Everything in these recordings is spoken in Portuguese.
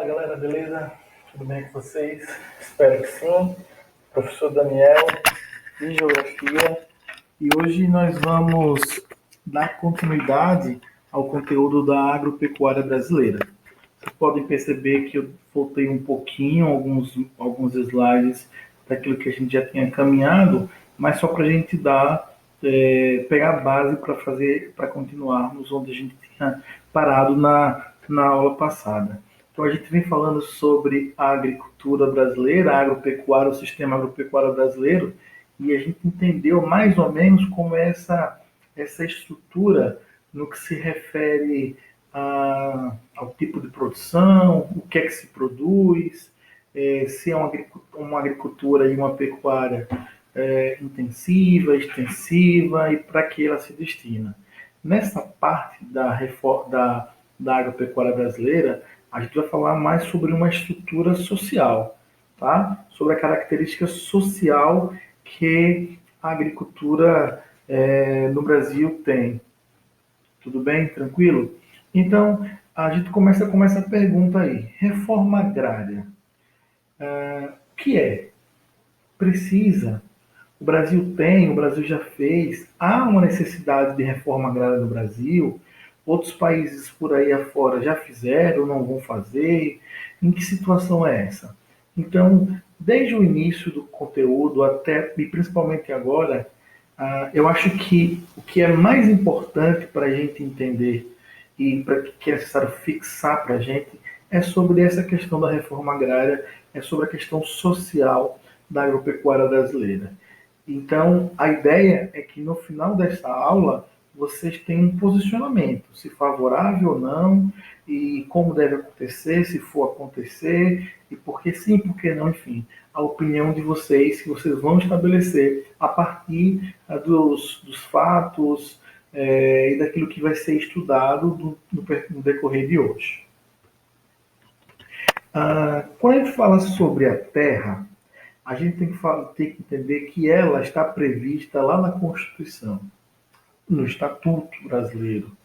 Fala galera, beleza? Tudo bem com vocês? Espero que sim. Professor Daniel, de Geografia, e hoje nós vamos dar continuidade ao conteúdo da agropecuária brasileira. Vocês podem perceber que eu voltei um pouquinho, alguns slides daquilo que a gente já tinha caminhado, mas só para a gente pegar a base para continuarmos onde a gente tinha parado na aula passada. Então a gente vem falando sobre a agricultura brasileira, a agropecuária, o sistema agropecuário brasileiro, e a gente entendeu mais ou menos como é essa estrutura no que se refere ao tipo de produção, o que é que se produz, se é uma agricultura e uma pecuária intensiva, extensiva e para que ela se destina. Nessa parte da agropecuária brasileira, a gente vai falar mais sobre uma estrutura social, tá? Sobre a característica social que a agricultura no Brasil tem. Tudo bem? Tranquilo? Então, a gente começa com essa pergunta aí. Reforma agrária. O que é? Precisa? O Brasil já fez. Há uma necessidade de reforma agrária no Brasil? Outros países por aí afora já fizeram, não vão fazer? Em que situação é essa? Então, desde o início do conteúdo até, e principalmente agora, eu acho que o que é mais importante para a gente entender e para que é necessário fixar para a gente é sobre essa questão da reforma agrária, é sobre a questão social da agropecuária brasileira. Então, a ideia é que no final desta aula vocês tenham um posicionamento, se favorável ou não, e como deve acontecer, se for acontecer, e por que sim, por que não, enfim, a opinião de vocês que vocês vão estabelecer a partir dos fatos e daquilo que vai ser estudado no decorrer de hoje. Quando a gente fala sobre a terra, a gente tem que entender que ela está prevista lá na Constituição, no Estatuto Brasileiro.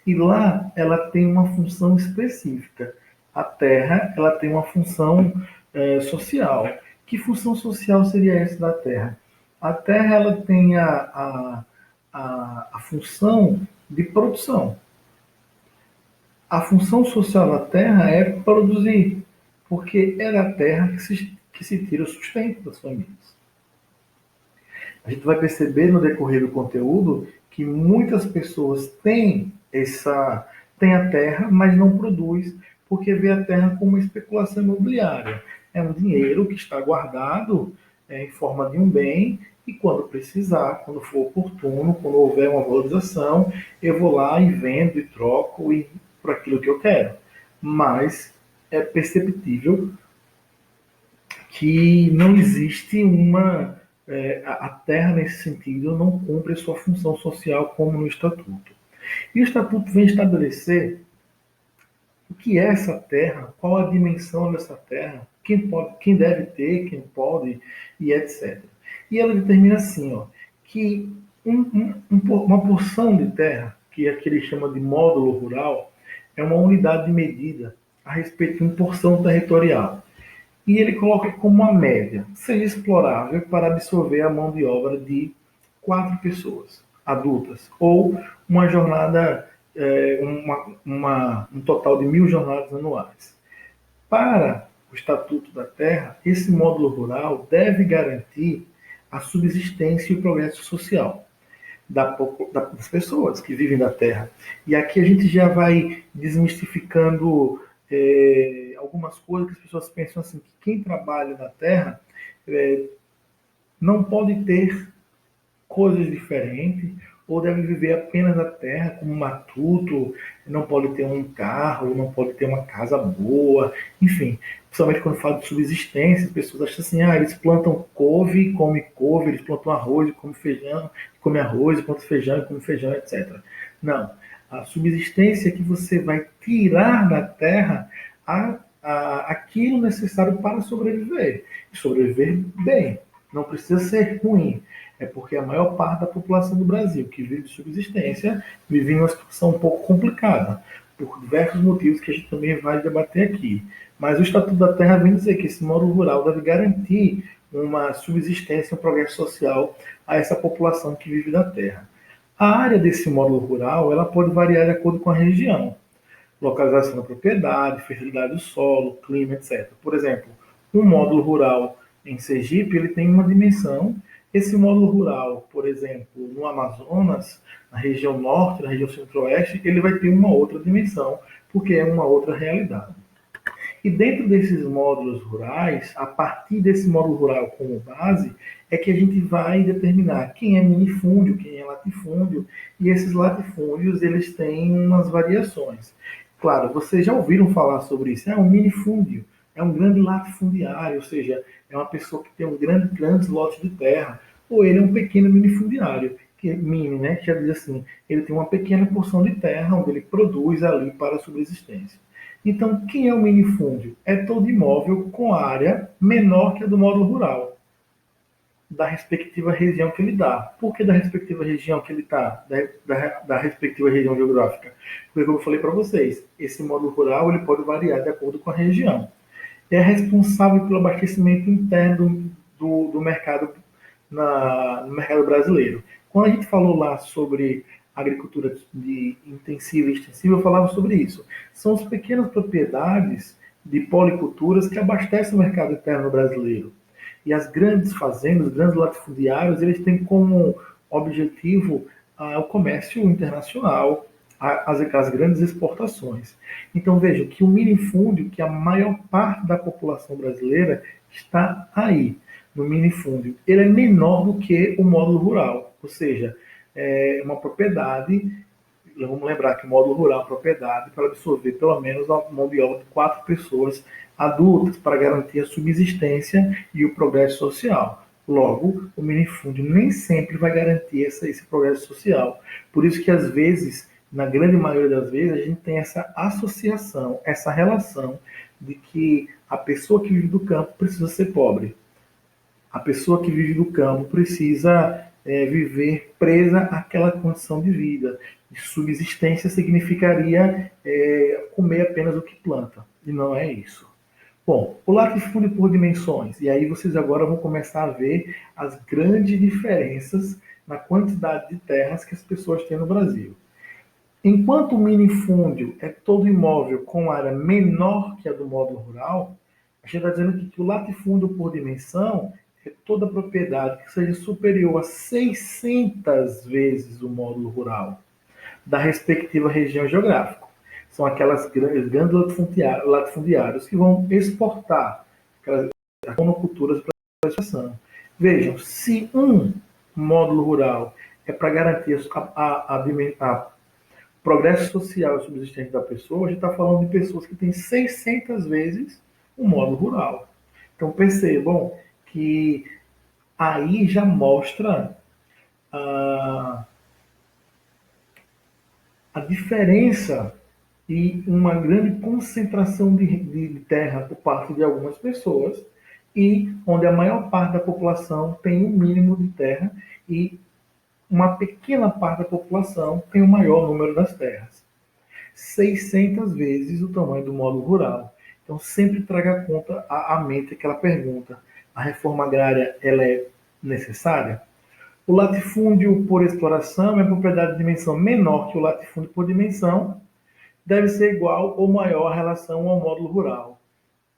E lá ela tem uma função específica. A terra ela tem uma função social. Que função social seria essa da terra? A terra ela tem a função de produção. A função social da terra é produzir, porque é da terra que se tira o sustento das famílias. A gente vai perceber no decorrer do conteúdo que muitas pessoas têm a terra, mas não produz, porque vê a terra como uma especulação imobiliária. É um dinheiro que está guardado em forma de um bem, e quando precisar, quando for oportuno, quando houver uma valorização, eu vou lá e vendo e troco por aquilo que eu quero. Mas é perceptível que não existe a terra, nesse sentido, não cumpre sua função social como no Estatuto. E o Estatuto vem estabelecer o que é essa terra, qual a dimensão dessa terra, quem deve ter, quem pode, e etc. E ela determina assim, que uma porção de terra, que é que ele chama de módulo rural, é uma unidade de medida a respeito de uma porção territorial. E ele coloca como uma média, seja explorável para absorver a mão de obra de 4 pessoas adultas, ou uma jornada, um total de 1.000 jornadas anuais. Para o Estatuto da Terra, esse módulo rural deve garantir a subsistência e o progresso social das pessoas que vivem da terra. E aqui a gente já vai desmistificando algumas coisas que as pessoas pensam assim, que quem trabalha na terra não pode ter coisas diferentes, ou deve viver apenas da terra como matuto, não pode ter um carro, não pode ter uma casa boa, enfim. Principalmente quando fala de subsistência, as pessoas acham assim, eles plantam couve, comem couve, eles plantam arroz, comem feijão, comem arroz, plantam feijão e comem feijão, etc. Não. A subsistência é que você vai tirar da terra aquilo necessário para sobreviver. E sobreviver bem. Não precisa ser ruim. É porque a maior parte da população do Brasil que vive de subsistência vive em uma situação um pouco complicada, por diversos motivos que a gente também vai debater aqui. Mas o Estatuto da Terra vem dizer que esse módulo rural deve garantir uma subsistência, um progresso social a essa população que vive da terra. A área desse módulo rural ela pode variar de acordo com a região, localização da propriedade, fertilidade do solo, clima, etc. Por exemplo, um módulo rural em Sergipe ele tem uma dimensão. Esse módulo rural, por exemplo, no Amazonas, na região norte, na região centro-oeste, ele vai ter uma outra dimensão, porque é uma outra realidade. E dentro desses módulos rurais, a partir desse módulo rural como base, é que a gente vai determinar quem é minifúndio, quem é latifúndio, e esses latifúndios eles têm umas variações. Claro, vocês já ouviram falar sobre isso, é um minifúndio, é um grande latifundiário, ou seja, é uma pessoa que tem um grande lote de terra, ou ele é um pequeno minifundiário, que é mini, né, que já diz assim, ele tem uma pequena porção de terra onde ele produz ali para a subsistência. Então, quem é o minifúndio? É todo imóvel com área menor que a do módulo rural, da respectiva região que ele dá. Por que da respectiva região que ele está? Da respectiva região geográfica? Porque, como eu falei para vocês, esse módulo rural ele pode variar de acordo com a região. É responsável pelo abastecimento interno do mercado no mercado brasileiro. Quando a gente falou lá sobre agricultura de intensiva e extensiva, eu falava sobre isso. São as pequenas propriedades de policulturas que abastecem o mercado interno brasileiro. E as grandes fazendas, os grandes latifundiários, eles têm como objetivo o comércio internacional, as grandes exportações. Então vejam que o minifúndio, que a maior parte da população brasileira está aí, no minifúndio, ele é menor do que o módulo rural, ou seja, é uma propriedade, vamos lembrar que o módulo rural é uma propriedade para absorver pelo menos a mão de obra de 4 pessoas adultas para garantir a subsistência e o progresso social. Logo, o minifúndio nem sempre vai garantir esse progresso social. Por isso que, às vezes, na grande maioria das vezes, a gente tem essa associação, essa relação de que a pessoa que vive do campo precisa ser pobre. A pessoa que vive do campo precisa viver presa àquela condição de vida. E subsistência significaria comer apenas o que planta. E não é isso. Bom, o latifúndio por dimensões. E aí vocês agora vão começar a ver as grandes diferenças na quantidade de terras que as pessoas têm no Brasil. Enquanto o minifúndio é todo imóvel com área menor que a do módulo rural, a gente está dizendo aqui que o latifúndio por dimensão é toda propriedade que seja superior a 600 vezes o módulo rural da respectiva região geográfica. São aquelas grandes latifundiários que vão exportar aquelas monoculturas para a exportação. Vejam, se um módulo rural é para garantir a progresso social e subsistente da pessoa, a gente está falando de pessoas que têm 600 vezes o módulo rural. Então percebam que aí já mostra a diferença e uma grande concentração de terra por parte de algumas pessoas e onde a maior parte da população tem o mínimo de terra e uma pequena parte da população tem o maior número das terras. 600 vezes o tamanho do módulo rural. Então sempre traga a conta à mente aquela pergunta: a reforma agrária ela é necessária? O latifúndio por exploração é propriedade de dimensão menor que o latifúndio por dimensão, deve ser igual ou maior a relação ao módulo rural.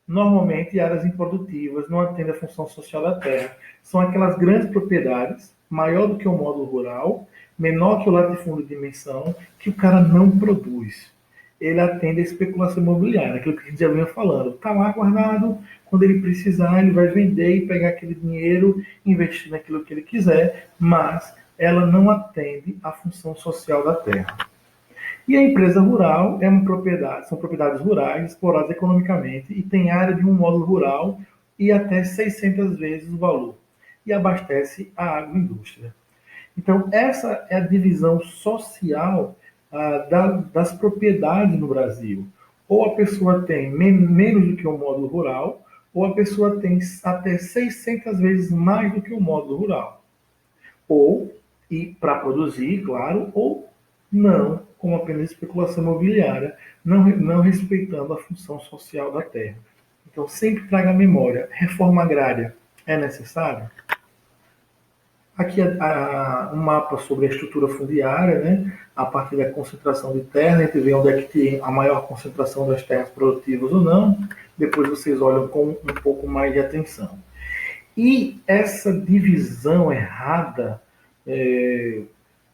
Normalmente, áreas improdutivas não atendem à função social da terra. São aquelas grandes propriedades, maior do que o módulo rural, menor que o latifúndio de dimensão, que o cara não produz. Ele atende à especulação imobiliária, aquilo que a gente já vinha falando. Está lá guardado, quando ele precisar, ele vai vender e pegar aquele dinheiro, investir naquilo que ele quiser, mas ela não atende à função social da terra. E a empresa rural é uma propriedade, são propriedades rurais exploradas economicamente e tem área de um módulo rural e até 600 vezes o valor e abastece a agroindústria. Então, essa é a divisão social das propriedades no Brasil. Ou a pessoa tem menos do que o módulo rural, ou a pessoa tem até 600 vezes mais do que o módulo rural. Ou, e para produzir, claro, ou não como apenas especulação imobiliária, não respeitando a função social da terra. Então, sempre traga à memória, reforma agrária é necessária? Aqui um mapa sobre a estrutura fundiária, né? A partir da concentração de terra, a gente vê onde é que tem a maior concentração das terras produtivas ou não. Depois vocês olham com um pouco mais de atenção. E essa divisão errada,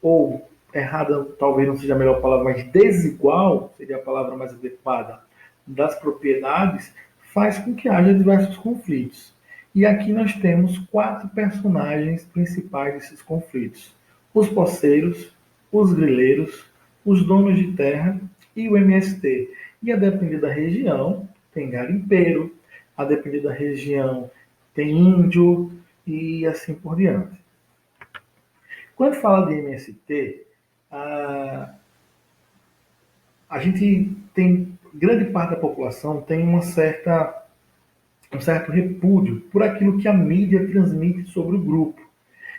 ou errada talvez não seja a melhor palavra, mas desigual, seria a palavra mais adequada, das propriedades, faz com que haja diversos conflitos. E aqui nós temos 4 personagens principais desses conflitos: os poceiros, os grileiros, os donos de terra e o MST. E a depender da região, tem garimpeiro, a depender da região, tem índio e assim por diante. Quando fala de MST, a gente tem, grande parte da população tem um certo repúdio por aquilo que a mídia transmite sobre o grupo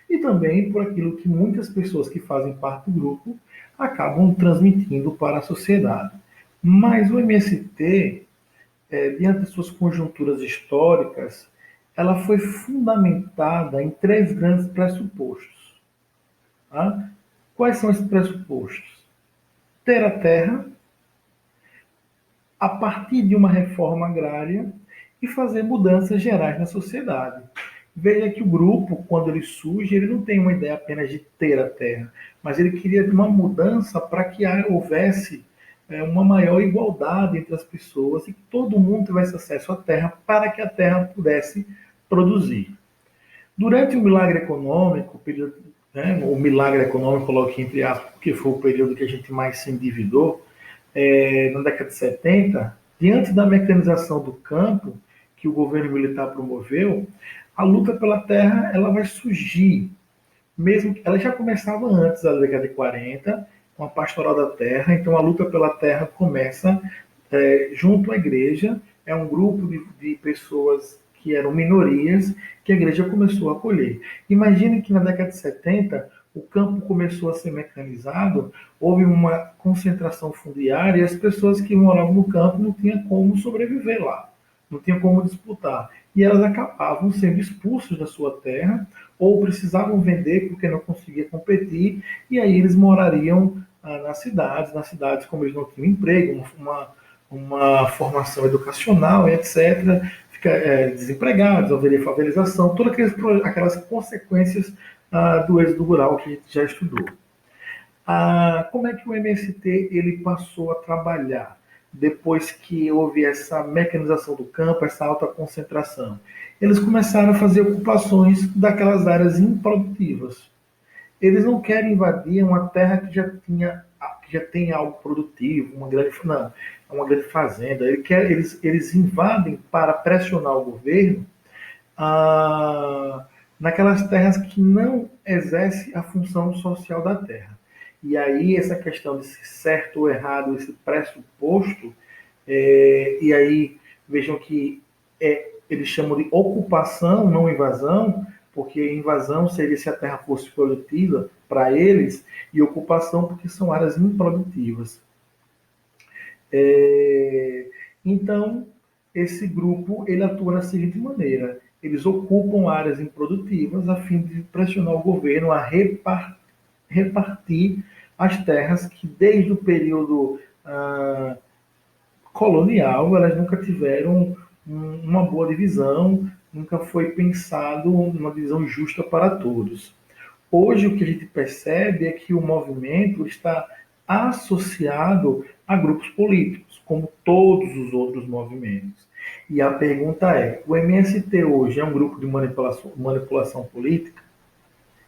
e também por aquilo que muitas pessoas que fazem parte do grupo acabam transmitindo para a sociedade. Mas o MST, diante de suas conjunturas históricas, ela foi fundamentada em 3 grandes pressupostos. Tá? Quais são esses pressupostos? Ter a terra, a partir de uma reforma agrária, e fazer mudanças gerais na sociedade. Veja que o grupo, quando ele surge, ele não tem uma ideia apenas de ter a terra, mas ele queria uma mudança para que houvesse uma maior igualdade entre as pessoas e que todo mundo tivesse acesso à terra para que a terra pudesse produzir. Durante o milagre econômico, o milagre econômico, coloquei entre aspas, porque foi o período que a gente mais se endividou, na década de 70, diante da mecanização do campo, que o governo militar promoveu, a luta pela terra ela vai surgir. Mesmo que ela já começava antes da década de 40, com a pastoral da terra, então a luta pela terra começa junto à igreja, é um grupo de pessoas que eram minorias, que a igreja começou a acolher. Imagine que na década de 70, o campo começou a ser mecanizado, houve uma concentração fundiária e as pessoas que moravam no campo não tinham como sobreviver lá, não tinham como disputar. E elas acabavam sendo expulsas da sua terra ou precisavam vender porque não conseguiam competir, e aí eles morariam nas cidades como eles não tinham emprego, uma formação educacional, etc., desempregados, haveria favelização, todas aquelas consequências do êxodo rural que a gente já estudou. Como é que o MST ele passou a trabalhar depois que houve essa mecanização do campo, essa alta concentração? Eles começaram a fazer ocupações daquelas áreas improdutivas. Eles não querem invadir uma terra que já tem algo produtivo, uma grande fazenda. Eles invadem para pressionar o governo naquelas terras que não exercem a função social da terra. E aí essa questão de se certo ou errado, esse pressuposto, e aí vejam que eles chamam de ocupação, não invasão, porque invasão seria se a terra fosse produtiva para eles, e ocupação porque são áreas improdutivas. Então, esse grupo ele atua da seguinte maneira: eles ocupam áreas improdutivas a fim de pressionar o governo a repartir as terras que desde o período colonial elas nunca tiveram uma boa divisão, nunca foi pensado uma divisão justa para todos. Hoje o que a gente percebe é que o movimento está associado a grupos políticos, como todos os outros movimentos. E a pergunta é: o MST hoje é um grupo de manipulação política?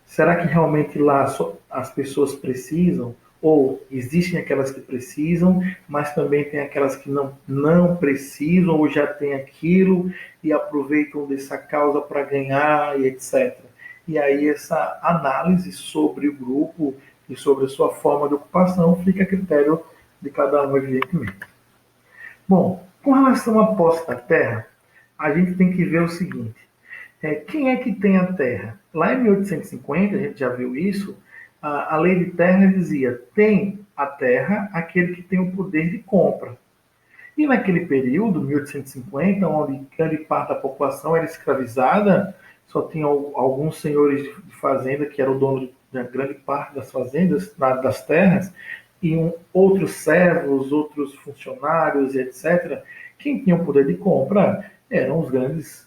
Será que realmente lá as pessoas precisam? Ou existem aquelas que precisam, mas também tem aquelas que não precisam ou já têm aquilo e aproveitam dessa causa para ganhar e etc. E aí essa análise sobre o grupo e sobre a sua forma de ocupação fica a critério de cada um, evidentemente. Bom, com relação à posse da terra, a gente tem que ver o seguinte: quem é que tem a terra? Lá em 1850, a gente já viu isso, a lei de terra dizia: tem a terra àquele que tem o poder de compra. E naquele período, 1850, onde grande parte da população era escravizada, só tinha alguns senhores de fazenda que eram o dono de grande parte das fazendas, das terras, e outros servos, outros funcionários, etc. Quem tinha o poder de compra eram os grandes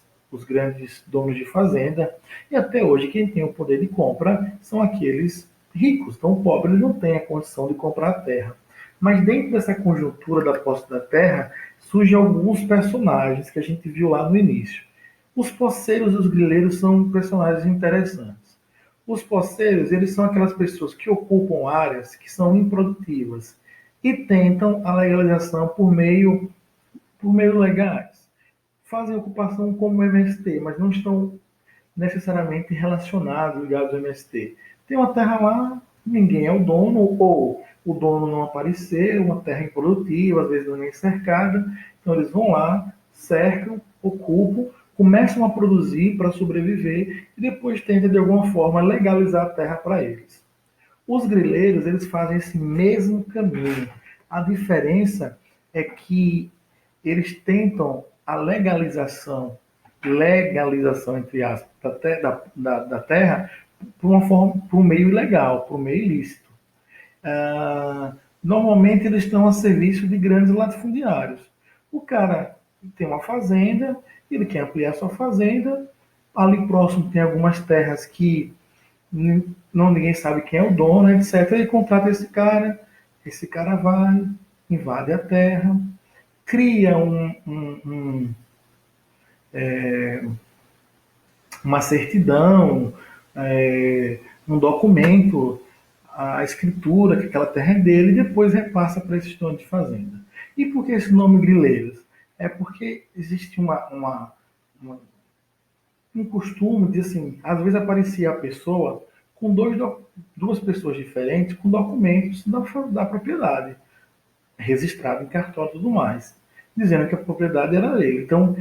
donos de fazenda, e até hoje quem tem o poder de compra são aqueles ricos. Então o pobre não tem a condição de comprar a terra. Mas dentro dessa conjuntura da posse da terra, surgem alguns personagens que a gente viu lá no início. Os poceiros e os grileiros são personagens interessantes. Os poceiros, eles são aquelas pessoas que ocupam áreas que são improdutivas e tentam a legalização por meio legais. Fazem ocupação como MST, mas não estão necessariamente relacionados, ligados ao MST. Tem uma terra lá, ninguém é o dono, ou o dono não apareceu, uma terra improdutiva, às vezes não é nem cercada, então eles vão lá, cercam, ocupam, começam a produzir para sobreviver e depois tentam de alguma forma legalizar a terra para eles. Os grileiros, eles fazem esse mesmo caminho. A diferença é que eles tentam a legalização entre aspas, da terra por uma forma, por um meio ilegal, por um meio ilícito. Normalmente eles estão a serviço de grandes latifundiários. O cara tem uma fazenda, ele quer ampliar sua fazenda, ali próximo tem algumas terras que não ninguém sabe quem é o dono, etc. Ele contrata esse cara vai, invade a terra, cria uma certidão, um documento, a escritura que aquela terra é dele, e depois repassa para esse dono de fazenda. E por que esse nome Grileiros? É porque existe um costume de, assim, às vezes aparecia a pessoa com duas pessoas diferentes com documentos da propriedade, registrado em cartório e tudo mais, dizendo que a propriedade era dele. Então,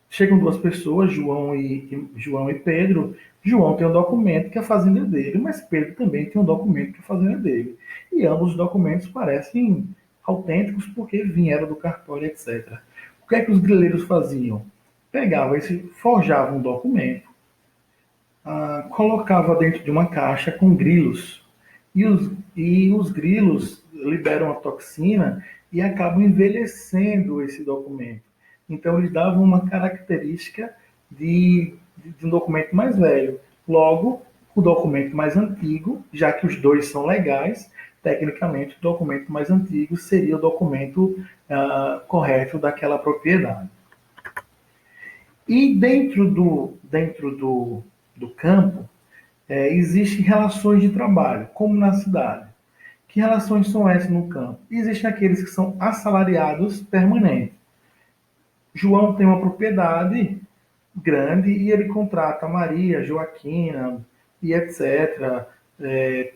chegam duas pessoas, João e Pedro. João tem um documento que a fazenda é dele, mas Pedro também tem um documento que a fazenda é dele. E ambos os documentos parecem autênticos porque vieram do cartório, etc. O que é que os grileiros faziam? Forjavam um documento, colocava dentro de uma caixa com grilos. E os grilos liberam a toxina e acabam envelhecendo esse documento. Então, eles davam uma característica de um documento mais velho. Logo, o documento mais antigo, já que os dois são legais, tecnicamente, o documento mais antigo seria o documento correto daquela propriedade. E dentro do campo, existem relações de trabalho, como na cidade. Que relações são essas no campo? Existem aqueles que são assalariados permanentes. João tem uma propriedade grande e ele contrata Maria, Joaquina e etc.,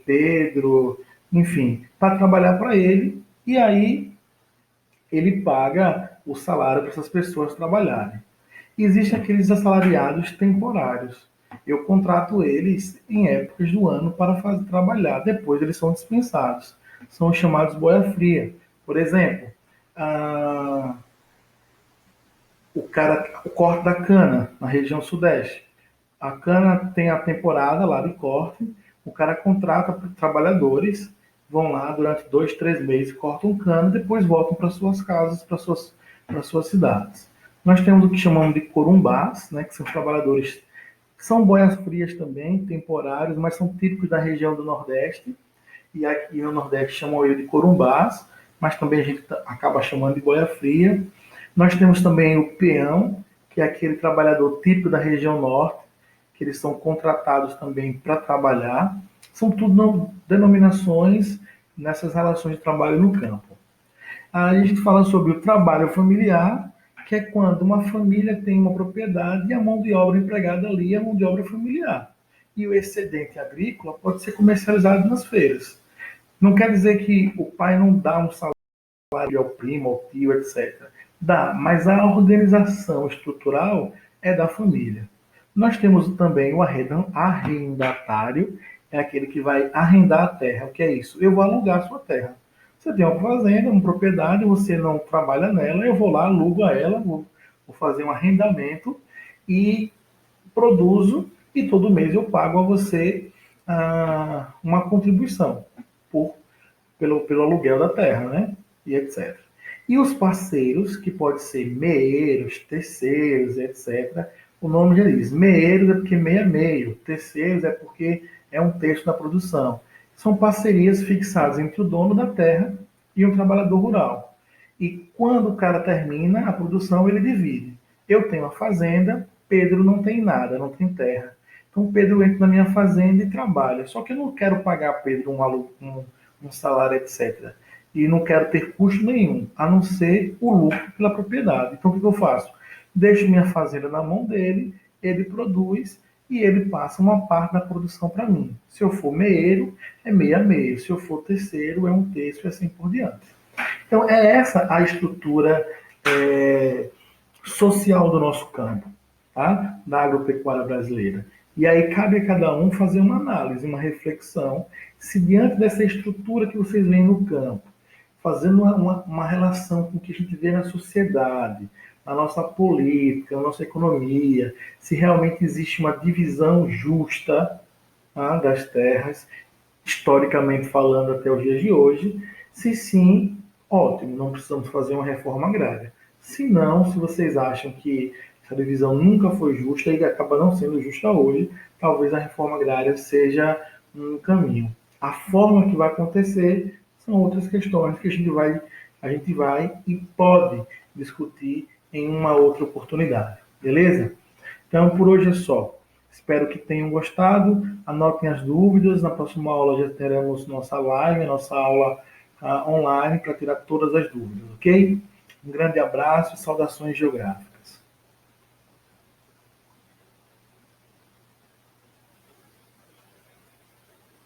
Pedro, enfim, para trabalhar para ele, e aí ele paga o salário para essas pessoas trabalharem. Existem aqueles assalariados temporários. Eu contrato eles em épocas do ano para trabalhar. Depois eles são dispensados. São os chamados boia fria. Por exemplo, o corte da cana na região sudeste. A cana tem a temporada lá de corte. O cara contrata trabalhadores, vão lá durante 2, 3 meses, cortam cana, depois voltam para suas casas, para suas cidades. Nós temos o que chamamos de corumbás, né, que são os trabalhadores que são boias frias também, temporários, mas são típicos da região do Nordeste. E aqui no Nordeste chamam ele de corumbás, mas também a gente acaba chamando de boia fria. Nós temos também o peão, que é aquele trabalhador típico da região Norte, que eles são contratados também para trabalhar. São tudo denominações nessas relações de trabalho no campo. Aí a gente fala sobre o trabalho familiar, que é quando uma família tem uma propriedade e a mão de obra empregada ali é a mão de obra familiar. E o excedente agrícola pode ser comercializado nas feiras. Não quer dizer que o pai não dá um salário ao primo, ao tio, etc. Dá, mas a organização estrutural é da família. Nós temos também o arrendatário, é aquele que vai arrendar a terra. O que é isso? Eu vou alugar a sua terra. Você tem uma fazenda, uma propriedade, você não trabalha nela, eu vou lá, alugo a ela, vou fazer um arrendamento e produzo, e todo mês eu pago a você uma contribuição por, pelo aluguel da terra, né? E etc. E os parceiros, que podem ser meeiros, terceiros, etc. O nome já diz, meeiros é porque meio é meio, terceiros é porque é um terço da produção. São parcerias fixadas entre o dono da terra e um trabalhador rural. E quando o cara termina a produção, ele divide. Eu tenho a fazenda, Pedro não tem nada, não tem terra. Então Pedro entra na minha fazenda e trabalha. Só que eu não quero pagar a Pedro um salário, etc. E não quero ter custo nenhum, a não ser o lucro pela propriedade. Então o que eu faço? Deixo minha fazenda na mão dele, ele produz e ele passa uma parte da produção para mim. Se eu for meeiro, é meio a meio. Se eu for terceiro, é um terço e assim por diante. Então, é essa a estrutura social do nosso campo, tá? Da agropecuária brasileira. E aí cabe a cada um fazer uma análise, uma reflexão, se diante dessa estrutura que vocês veem no campo, fazendo uma relação com o que a gente vê na sociedade, na nossa política, na nossa economia, se realmente existe uma divisão justa, tá, das terras, historicamente falando até os dias de hoje, se sim, ótimo, não precisamos fazer uma reforma agrária. Se não, se vocês acham que essa divisão nunca foi justa e acaba não sendo justa hoje, talvez a reforma agrária seja um caminho. A forma que vai acontecer são outras questões que a gente vai e pode discutir em uma outra oportunidade. Beleza? Então, por hoje é só. Espero que tenham gostado. Anotem as dúvidas. Na próxima aula já teremos nossa live, nossa aula online para tirar todas as dúvidas, ok? Um grande abraço e saudações geográficas.